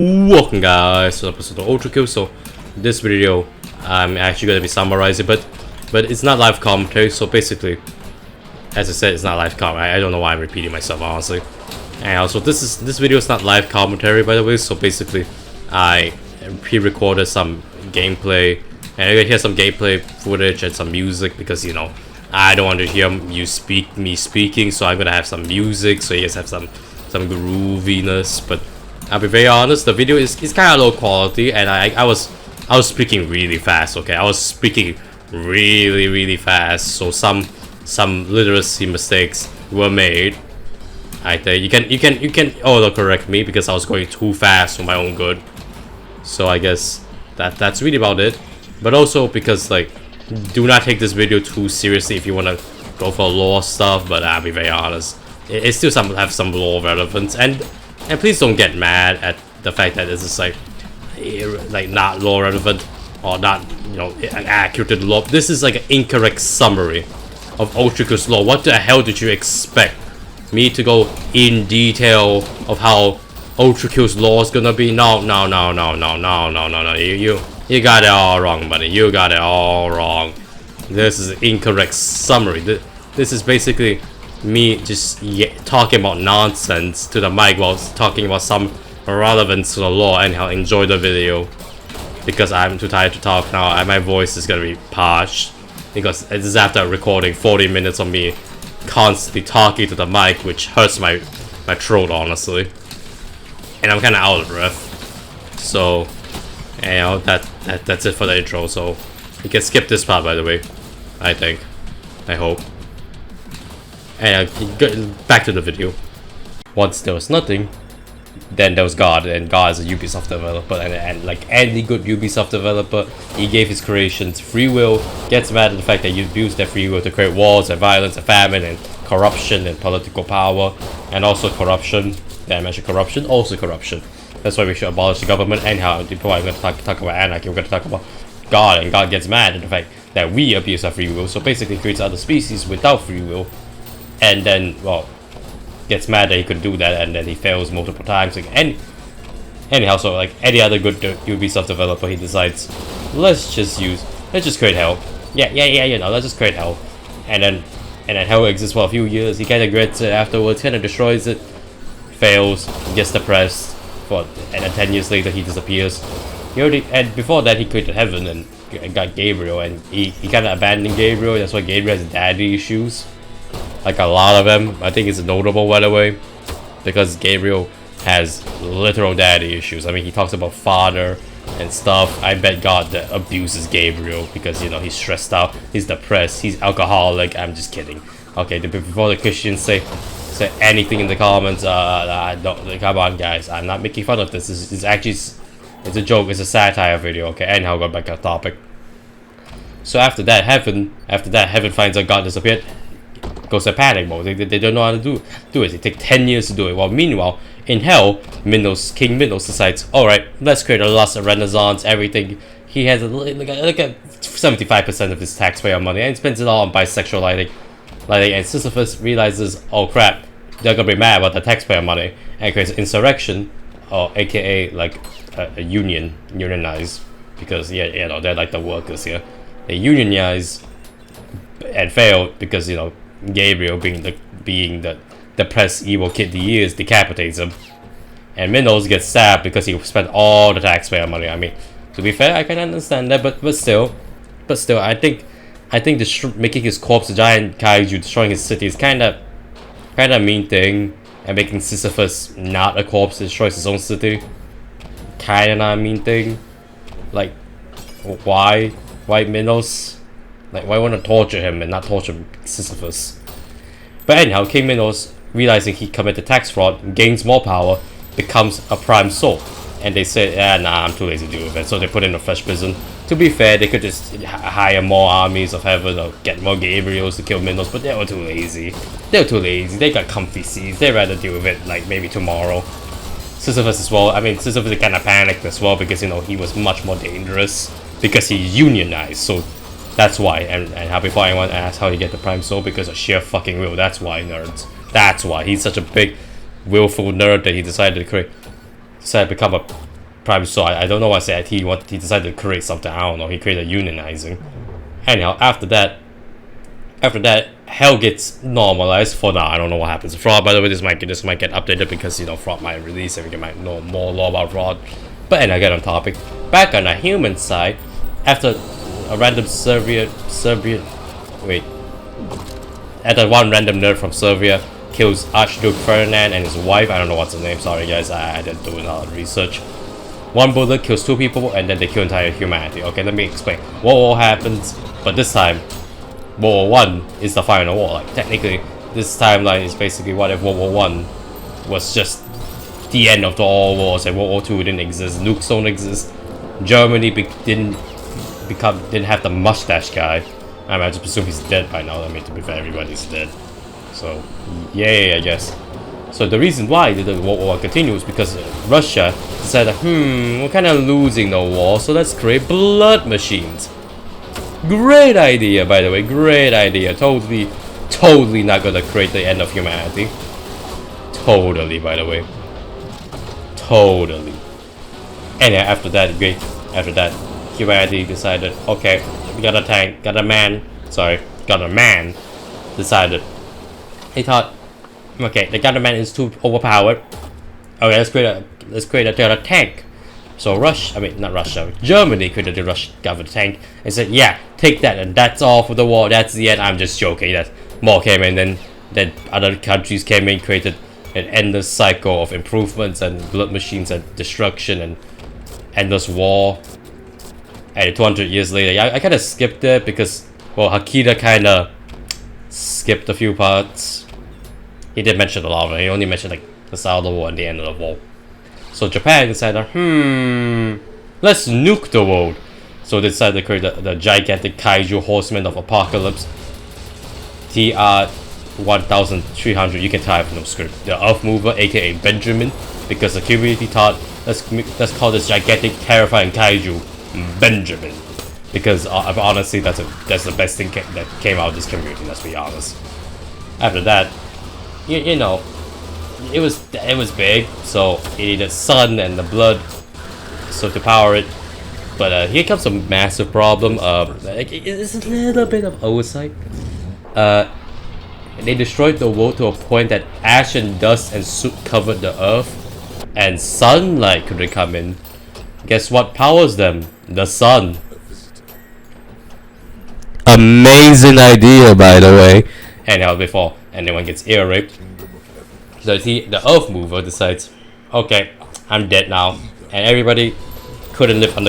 Welcome guys to episode of ULTRAKILL. So this video I'm actually going to be summarizing, but it's not live commentary. So basically, as I said, it's not live commentary. I don't know why I'm repeating myself, honestly. And also this video is not live commentary, by the way. So basically I pre-recorded some gameplay, and you're gonna hear some gameplay footage and some music because, you know, I don't want to hear me speaking, so I'm gonna have some music so you guys have some grooviness. But I'll be very honest, the video is kind of low quality, and I was speaking really fast. Okay, I was speaking really fast, so some literacy mistakes were made. I think you can auto correct me because I was going too fast for my own good. So I guess that's really about it. But also because, like, do not take this video too seriously if you want to go for lore stuff. But I'll be very honest, it still have some lore relevance, and please don't get mad at the fact that this is like not lore relevant or not, you know, an accurate lore. This is like an incorrect summary of ULTRAKILL's lore. What the hell did you expect me to go in detail of how ULTRAKILL's lore is gonna be? No. You got it all wrong, buddy. You got it all wrong. This is an incorrect summary. This is basically me just talking about nonsense to the mic while talking about some relevance to the lore. Anyhow, enjoy the video because I'm too tired to talk now, and my voice is gonna be parched because this is after recording 40 minutes of me constantly talking to the mic, which hurts my throat, honestly, and I'm kind of out of breath. So, you know, that's it for the intro. So you can skip this part, by the way. I hope. And back to the video. Once there was nothing, then there was God, and God is a Ubisoft developer, and like any good Ubisoft developer, he gave his creations free will, gets mad at the fact that you use their free will to create wars and violence and famine and corruption and political power, and also corruption. Did I mention corruption? Also corruption. That's why we should abolish the government. Anyhow, before I'm going to talk about anarchy, we're going to talk about God, and God gets mad at the fact that we abuse our free will, so basically creates other species without free will, and then, well, gets mad that he could do that, and then he fails multiple times. Like, anyhow, so like any other good Ubisoft developer, he decides, let's just create hell. You know, let's just create hell, and then hell exists for a few years. He kind of regrets it afterwards, kind of destroys it, fails, gets depressed, and then 10 years later he disappears. And before that he created heaven and got Gabriel, and he kind of abandoned Gabriel. That's why Gabriel has daddy issues, like a lot of them. I think it's notable, by the way, because Gabriel has literal daddy issues. I mean, he talks about father and stuff. I bet God that abuses Gabriel because, you know, he's stressed out, he's depressed, he's alcoholic. I'm just kidding. Okay, before the Christians say anything in the comments, don't, come on guys, I'm not making fun of this. It's actually, it's a joke, it's a satire video. Okay, anyhow, go back to the topic. So after that, heaven finds out God disappeared, goes to panic mode. They don't know how to do it. It takes 10 years to do it. Well, meanwhile, in hell, King Minos decides, alright, let's create a lust, a renaissance, everything. He has like a 75% of his taxpayer money, and spends it all on bisexual lighting. And Sisyphus realizes, oh crap, they're gonna be mad about the taxpayer money, and creates insurrection, or aka like a unionize, because yeah, you know, they're like the workers here. They unionize and failed because, you know, Gabriel, being the depressed evil kid he is, decapitates him, and Minos gets stabbed because he spent all the taxpayer money. I mean, to be fair, I can understand that, but still, I think making his corpse a giant kaiju, destroying his city, is kind of a mean thing, and making Sisyphus not a corpse that destroys his own city, kind of not a mean thing. Like, why Minos? Like, why want to torture him and not torture Sisyphus? But anyhow, King Minos, realizing he committed tax fraud, gains more power, becomes a prime soul. And they say, nah, I'm too lazy to deal with it. So they put him in a fresh prison. To be fair, they could just hire more armies of heaven or get more Gabriels to kill Minos, but they were too lazy. They got comfy seats. They'd rather deal with it, like, maybe tomorrow. Sisyphus as well. I mean, Sisyphus kind of panicked as well because, you know, he was much more dangerous because he unionized. So that's why. And how, before anyone asks how you get the prime soul, because of sheer fucking will. That's why, nerds. That's why. He's such a big willful nerd that he decided to become a probably saw. I don't know why I said he decided to create something. I don't know. He created unionizing. Anyhow, after that, hell gets normalized for now. I don't know what happens to Fraud. By the way, this might get updated because, you know, Fraud might release and we might know more law about Fraud. But anyway, get on topic. Back on the human side, after a random after one random nerd from Serbia kills Archduke Ferdinand and his wife. I don't know what's her name. Sorry guys, I didn't do a lot of research. One bullet kills 2 people and then they kill entire humanity. Okay, let me explain. World War happens, but this time World War I is the final war. Like technically, this timeline is basically what if World War I was just the end of all wars and World War II didn't exist. Nukes don't exist. Germany didn't have the mustache guy. I mean, I just presume he's dead by now. I mean, to be fair, everybody's dead. So, yay, I guess. So the reason why the World War continues because Russia said, we're kind of losing the war, so let's create blood machines. Great idea, by the way. Great idea. Totally not gonna create the end of humanity. Totally, by the way. Totally. And after that, humanity decided, okay, we got a tank, got a man decided. He thought, okay, the got a man is too overpowered. Okay, let's create a tank. So Germany created the Russian government tank and said, yeah, take that and that's all for the war. That's the end. I'm just joking. That more came in, then other countries came in, created an endless cycle of improvements and blood machines and destruction and endless war. And 200 years later, I kind of skipped it because, well, Hakita kind of skipped a few parts. He did mention a lot of it. He only mentioned like the start of the war and the end of the war. So Japan decided, let's nuke the world. So they decided to create the gigantic kaiju horsemen of apocalypse. TR 1300. You can type in the script. The Earth Mover, aka Benjamin, because the community thought let's call this gigantic, terrifying kaiju Benjamin, because honestly that's the best thing that came out of this community. Let's be honest. After that, you know, it was big, so it needed sun and the blood so to power it. But here comes a massive problem. It's a little bit of oversight. They destroyed the world to a point that ash and dust and soot covered the earth, and sunlight couldn't come in. Guess what powers them? The sun. Amazing idea, by the way. And before anyone gets ear raped, the Earth Mover decides, okay, I'm dead now, and everybody couldn't live on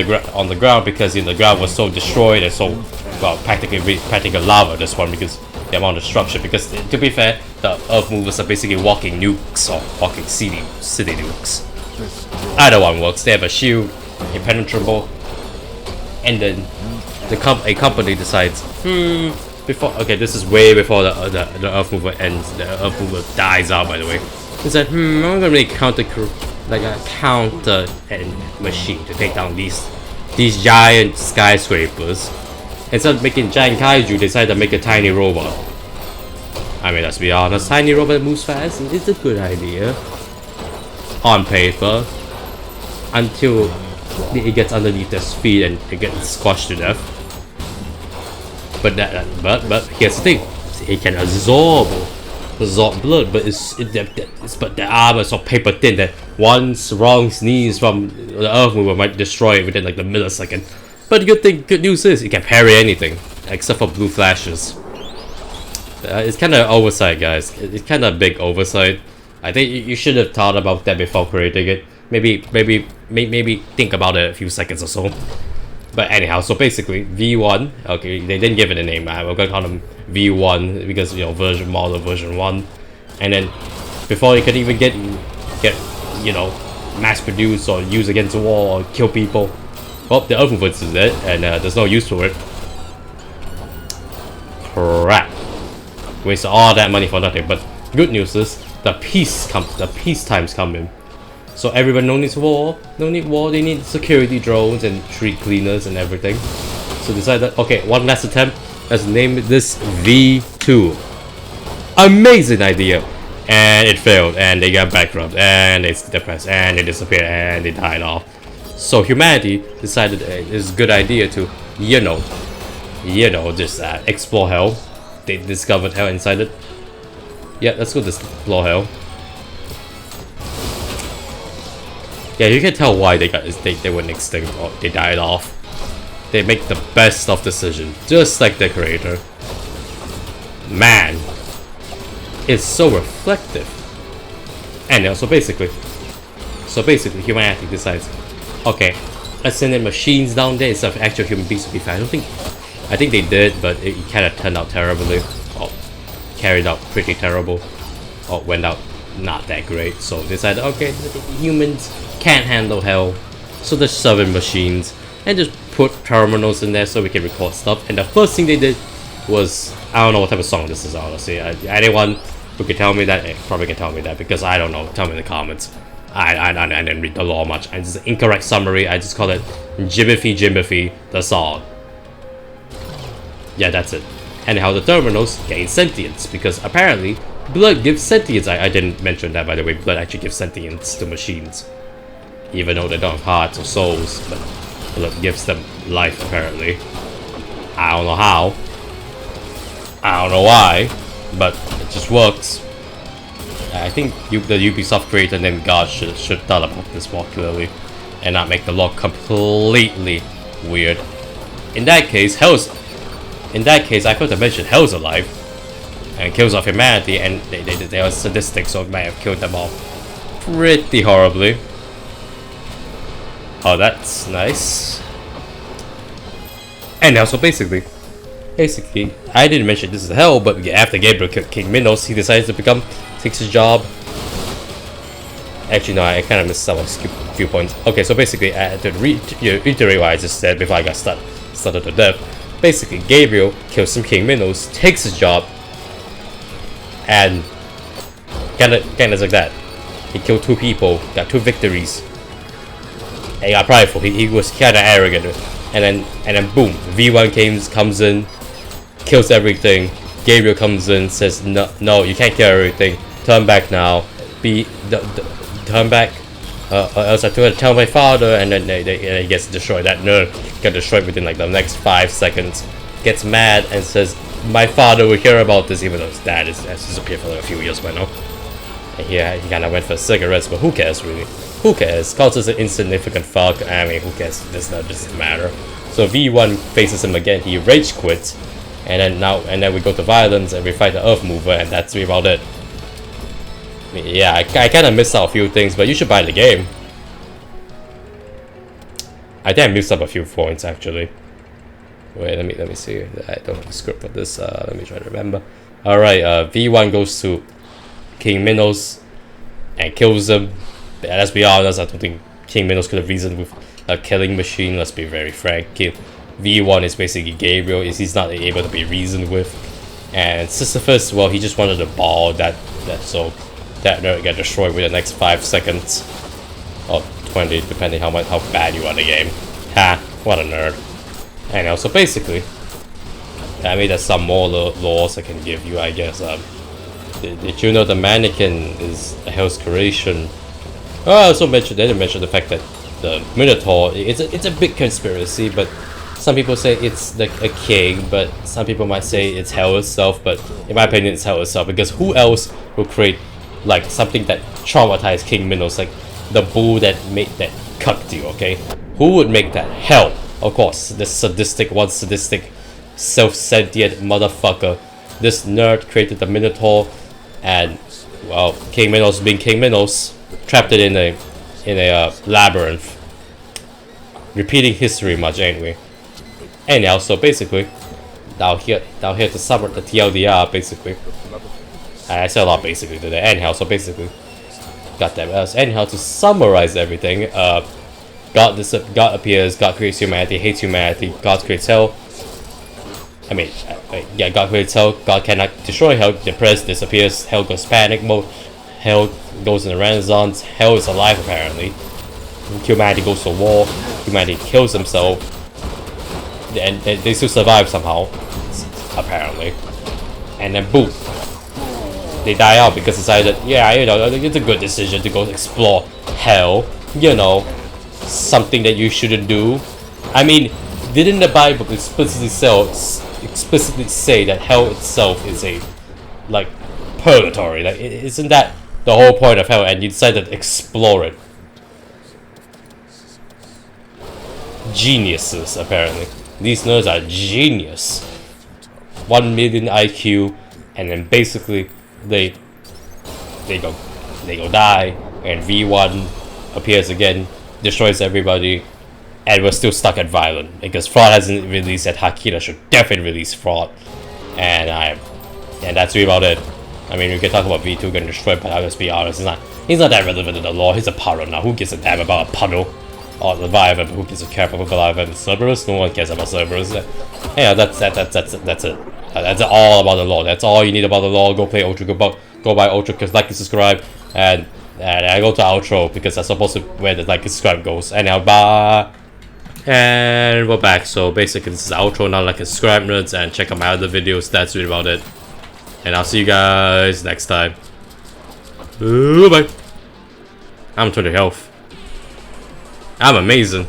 the ground because the ground was so destroyed and so, well, practically lava. This one because the amount of destruction. Because to be fair, the Earth Movers are basically walking nukes or walking city nukes. Either one works. They have a shield, impenetrable, and then a company decides, this is way before the Earth Mover ends. The Earth Mover dies out, by the way. They said, I'm gonna make a counter machine to take down these giant skyscrapers. Instead of making giant kaiju, they decided to make a tiny robot. I mean, let's be honest, tiny robot that moves fast is a good idea on paper, until it gets underneath their speed and it gets squashed to death. But here's the thing: it can absorb blood, but but the armor is so paper thin that one wrong sneeze from the Earth Mover might destroy it within like the millisecond. But the good news is it can parry anything except for blue flashes. It's kind of oversight, guys. It's kind of big oversight. I think you should have thought about that before creating it. Maybe think about it a few seconds or so. But anyhow, so basically V1. Okay, they didn't give it a name. We're gonna call them V1 because model version 1. And then before you could even get mass produced or used against the wall or kill people, well, the Earth Mover is dead and there's no use for it. Crap. Waste all that money for nothing. But good news is the peace times come in. So everyone no need war. They need security drones and street cleaners and everything. So decided, okay, one last attempt. Let's name this V2. Amazing idea. And it failed, and they got bankrupt, and they depressed, and they disappeared, and they died off. So humanity decided it's a good idea to, just explore hell. They discovered hell inside it. Yeah, let's go explore hell. Yeah, you can tell why they went extinct or they died off. They make the best of decision, just like the creator. Man, it's so reflective. And also basically humanity decides, okay, let's send in machines down there instead of actual human beings to be fair. I think they did, but it kind of turned out terribly, or carried out pretty terrible, or went out not that great. So they decided, okay, humans can't handle hell, so they're serving machines and just put terminals in there so we can record stuff. And the first thing they did was, I don't know what type of song this is, honestly. Anyone who can tell me that, probably can tell me that, because I don't know. Tell me in the comments. I didn't read the law much. It's an incorrect summary. I just call it Jimothy, the song. Yeah, that's it. And how the terminals gain sentience, because apparently blood gives sentience. I didn't mention that, by the way. Blood actually gives sentience to machines, even though they don't have hearts or souls, but blood gives them life, apparently. I don't know how. I don't know why, but it just works. I think the Ubisoft creator named God should thought about this more clearly, and not make the law completely weird. In that case, I could have mentioned hell's alive and kills off humanity, and they are sadistic, so it might have killed them all pretty horribly. Oh, that's nice. And also basically, I didn't mention this is hell, but after Gabriel killed King Minos, he decides to takes his job. Actually, no, I kind of missed some few points. Okay, so basically, I had to reiterate what I just said before I got started to death. Basically, Gabriel kills some King Minos, takes his job, and kind of like that. He killed 2 people, got 2 victories. And he got prideful. He was kind of arrogant, and then boom, V1 comes in, kills everything. Gabriel comes in, says no, you can't kill everything. Turn back now. Turn back. Else I have to tell my father, and then he gets destroyed. That nerd got destroyed within like the next 5 seconds. Gets mad and says, "My father will hear about this," even though his dad has disappeared for like a few years by now. And he kind of went for cigarettes, but who cares really? Who cares? Calls us an insignificant fuck. I mean, who cares? This doesn't matter. So V1 faces him again. He rage quits, and then we go to violence and we fight the Earth Mover, and that's about it. I mean, yeah, I kind of missed out a few things, but you should buy the game. I think I missed up a few points actually. Wait, let me see. I don't have a script for this. Let me try to remember. All right, V1 goes to King Minos and kills him. Let's be honest, I don't think King Minos could have reasoned with a killing machine. Let's be very frank. V1 is basically Gabriel. He's not able to be reasoned with. And Sisyphus, well, he just wanted a ball so that nerd got destroyed within the next 5 seconds. Or 20, depending how bad you are in the game. Ha, what a nerd. And also basically, I mean, there's some more laws I can give you, I guess. Did you know the mannequin is a hell's creation? Oh, I also they didn't mention the fact that the Minotaur, it's a big conspiracy, but some people say it's like a king, but some people might say it's hell itself. But in my opinion, it's hell itself, because who else will create like something that traumatized King Minos, like the bull that cucked you? Okay, who would make that? Hell, of course, this sadistic, self-sentient motherfucker. This nerd created the Minotaur, and well, King Minos being King Minos, trapped it in a labyrinth. Repeating history much anyway. Anyhow, so basically, down here to summarize the TLDR, basically. I said a lot basically today. Anyhow, so basically, anyhow, to summarize everything, God appears, God creates humanity, hates humanity, God creates hell. I mean, yeah, God creates hell, God cannot destroy hell, depressed, disappears, hell goes panic mode, hell goes in the Renaissance, hell is alive apparently. Humanity goes to war, humanity kills themselves, and they still survive somehow, apparently. And then boom, they die out because decided, yeah, it's a good decision to go explore hell, something that you shouldn't do. I mean, didn't the Bible explicitly say that hell itself is a like purgatory? Like, isn't that the whole point of hell? And you decided to explore it. Geniuses, apparently. These nerds are genius. 1 million IQ, and then basically they go die, and V1 appears again, destroys everybody, and we're still stuck at Violent because Fraud hasn't released yet. Hakira should definitely release Fraud, and that's really about it. I mean, we can talk about V2 getting destroyed, but I'll just be honest, he's not that relevant to the lore. He's a puddle now. Who gives a damn about a puddle? Or Leviathan? Who gives a care about Leviathan? Cerberus? No one cares about Cerberus. Yeah, that's it. That's all about the lore. That's all you need about the lore. Go play Ultra. Go buy Ultra. Like and subscribe. And I go to outro because that's supposed to where the like and subscribe goes. Anyhow, bye. And we're back. So basically, this is the outro. Now like and subscribe, nerds, and check out my other videos. That's really about it. And I'll see you guys next time. Bye. I'm 20 health. I'm amazing.